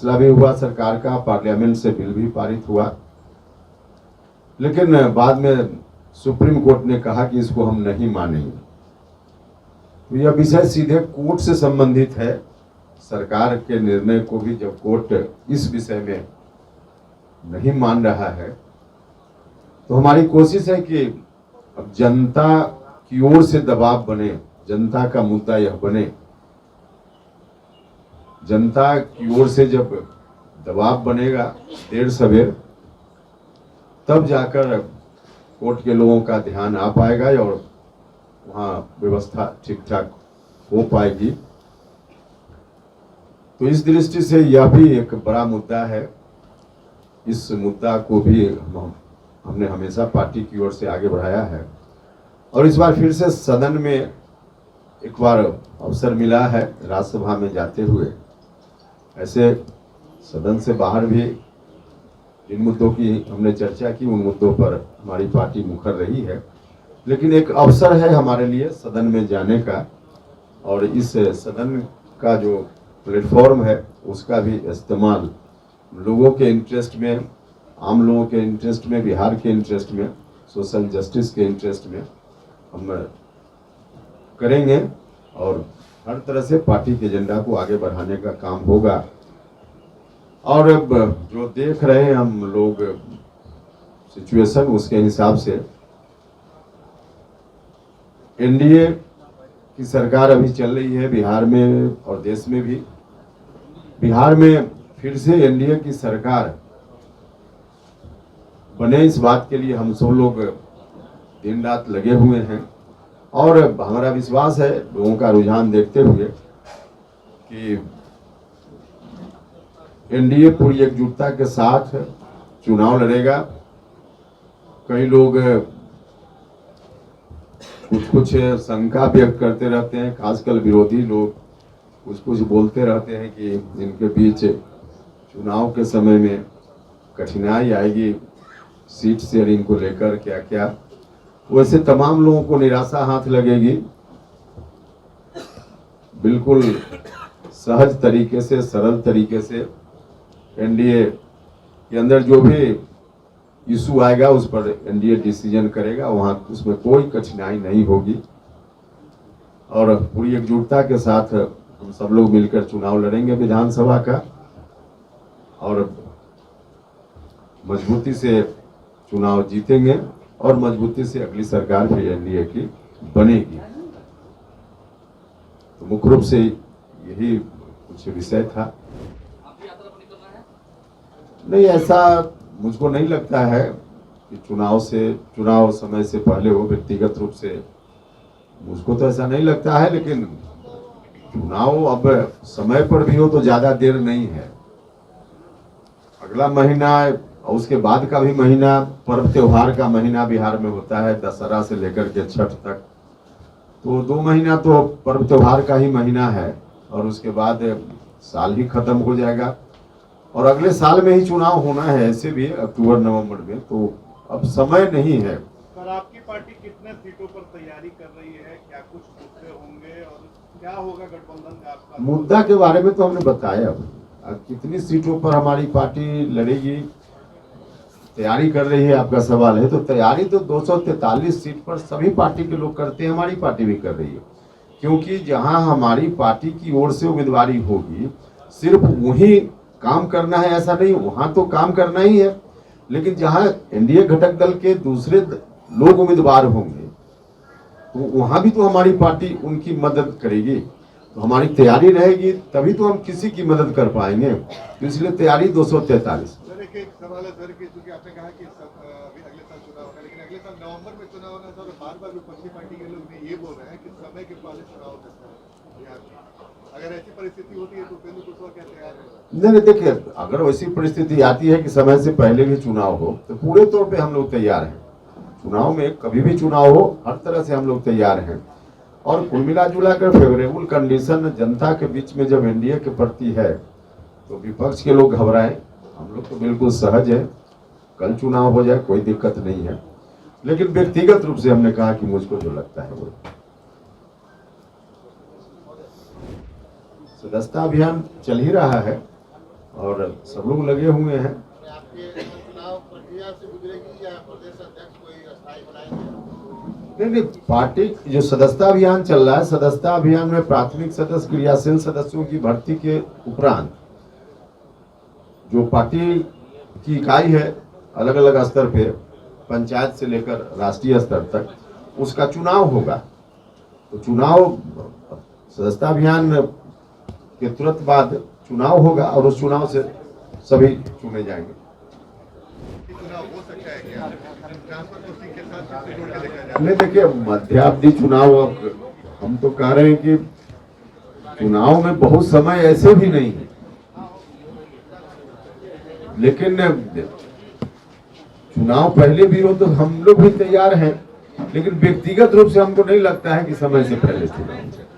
फैसला भी हुआ सरकार का, पार्लियामेंट से बिल भी पारित हुआ, लेकिन बाद में सुप्रीम कोर्ट ने कहा कि इसको हम नहीं मानेंगे। तो यह विषय सीधे कोर्ट से संबंधित है। सरकार के निर्णय को भी जब कोर्ट इस विषय में नहीं मान रहा है, तो हमारी कोशिश है कि अब जनता की ओर से दबाव बने, जनता का मुद्दा यह बने। जनता की ओर से जब दबाव बनेगा देर सवेर, तब जाकर कोर्ट के लोगों का ध्यान आ पाएगा और वहाँ व्यवस्था ठीक ठाक हो पाएगी। तो इस दृष्टि से यह भी एक बड़ा मुद्दा है। इस मुद्दा को भी हमने हमेशा पार्टी की ओर से आगे बढ़ाया है और इस बार फिर से सदन में एक बार अवसर मिला है राज्यसभा में जाते हुए। ऐसे सदन से बाहर भी जिन मुद्दों की हमने चर्चा की, उन मुद्दों पर हमारी पार्टी मुखर रही है, लेकिन एक अवसर है हमारे लिए सदन में जाने का और इस सदन का जो प्लेटफॉर्म है उसका भी इस्तेमाल लोगों के इंटरेस्ट में, आम लोगों के इंटरेस्ट में, बिहार के इंटरेस्ट में, सोशल जस्टिस के इंटरेस्ट में हम करेंगे और हर तरह से पार्टी के एजेंडा को आगे बढ़ाने का काम होगा। और अब जो देख रहे हैं हम लोग सिचुएशन, उसके हिसाब से एनडीए की सरकार अभी चल रही है बिहार में और देश में भी। बिहार में फिर से एनडीए की सरकार बने, इस बात के लिए हम सब लोग दिन रात लगे हुए हैं और हमारा विश्वास है लोगों का रुझान देखते हुए कि एनडीए पूरी एकजुटता के साथ चुनाव लड़ेगा। कई लोग कुछ शंका व्यक्त करते रहते हैं, खासकर विरोधी लोग कुछ बोलते रहते हैं कि इनके बीच चुनाव के समय में कठिनाई आएगी सीट शेयरिंग को लेकर, क्या क्या। वैसे तमाम लोगों को निराशा हाथ लगेगी। बिल्कुल सहज तरीके से, सरल तरीके से एनडीए के अंदर जो भी इशू आएगा उस पर एनडीए डिसीजन करेगा, वहां उसमें कोई कठिनाई नहीं होगी और पूरी एकजुटता के साथ हम सब लोग मिलकर चुनाव लड़ेंगे विधानसभा का और मजबूती से चुनाव जीतेंगे और मजबूती से अगली सरकार फिर एनडीए की बनेगी। तो मुख्य रूप से यही कुछ विषय था। नहीं, ऐसा मुझको नहीं लगता है कि चुनाव समय से पहले हो। व्यक्तिगत रूप से मुझको तो ऐसा नहीं लगता है, लेकिन चुनाव अब समय पर भी हो तो ज्यादा देर नहीं है। अगला महीना और उसके बाद का भी महीना पर्व त्योहार का महीना बिहार में होता है, दशहरा से लेकर के छठ तक। तो 2 महीना तो पर्व त्योहार का ही महीना है और उसके बाद साल ही खत्म हो जाएगा और अगले साल में ही चुनाव होना है, ऐसे भी अक्टूबर नवंबर में। तो अब समय नहीं है। सर, आपकी पार्टी कितने सीटों पर तैयारी कर रही है? क्या कुछ मुद्दे होंगे और क्या होगा गठबंधन का आपका? मुद्दा के बारे में तो हमने बताया। अब कितनी सीटों पर हमारी पार्टी लड़ेगी, तैयारी कर रही है, आपका सवाल है। तो तैयारी तो 243 सीट पर सभी पार्टी के लोग करते हैं, हमारी पार्टी भी कर रही है। क्योंकि जहां हमारी पार्टी की ओर से उम्मीदवारी होगी, सिर्फ वही काम करना है ऐसा नहीं, वहां तो काम करना ही है, लेकिन जहां एनडीए घटक दल के दूसरे लोग उम्मीदवार होंगे तो वहां भी तो हमारी पार्टी उनकी मदद करेगी। तो हमारी तैयारी रहेगी तभी तो हम किसी की मदद कर पाएंगे। तो इसलिए तैयारी 243। सर, एक सवाल है सर कि क्योंकि आपने कहा कि अगले साल चुनाव होगा, लेकिन अगले साल नवंबर में चुनाव होना है और बार विपक्षी पार्टी के लोग ये बोल रहे हैं कि समय के पहले चुनाव हो सकता है बिहार में। अगर ऐसी परिस्थिति होती है तो उपेंद्र कुशवाहा क्या तैयार है? नहीं, देखिए, अगर वैसी परिस्थिति आती है कि समय से पहले भी चुनाव हो तो पूरे तौर पे हम लोग तैयार हैं। चुनाव में कभी भी चुनाव हो, हर तरह से हम लोग तैयार हैं। और कुल मिला जुला कर फेवरेबल कंडीशन जनता के बीच में जब एनडीए के प्रति है तो विपक्ष के लोग घबराएं, हम लोग तो बिल्कुल सहज है। कल चुनाव हो जाए, कोई दिक्कत नहीं है। लेकिन व्यक्तिगत रूप से हमने कहा कि मुझको जो लगता है वो सदस्यता अभियान चल ही रहा है। और सब लोग लगे हुए हैं। आपके चुनाव प्रक्रिया से गुजरेगी या प्रदेश अध्यक्ष कोई अस्थायी बनाएंगे? नहीं, पार्टी जो सदस्यता अभियान चल रहा है, सदस्यता अभियान में प्राथमिक सदस्य, क्रियाशील सदस्यों की भर्ती के उपरांत जो पार्टी की इकाई है अलग अलग स्तर पे, पंचायत से लेकर राष्ट्रीय स्तर तक, उसका चुनाव होगा। तो चुनाव, सदस्यता अभियान के तुरंत बाद चुनाव होगा और उस चुनाव से सभी चुने जाएंगे। चुनाव हो सकता है क्या? ट्रांसफर पोस्टिंग के साथ फिर से जोड़ के देखा जाए। नहीं, देखिए, मध्यावधि चुनाव, अब हम तो कह रहे हैं कि चुनाव में बहुत समय ऐसे भी नहीं है, लेकिन चुनाव पहले भी हो तो हम लोग भी तैयार हैं, लेकिन व्यक्तिगत रूप से हमको नहीं लगता है कि समय से पहले चुनाव हो।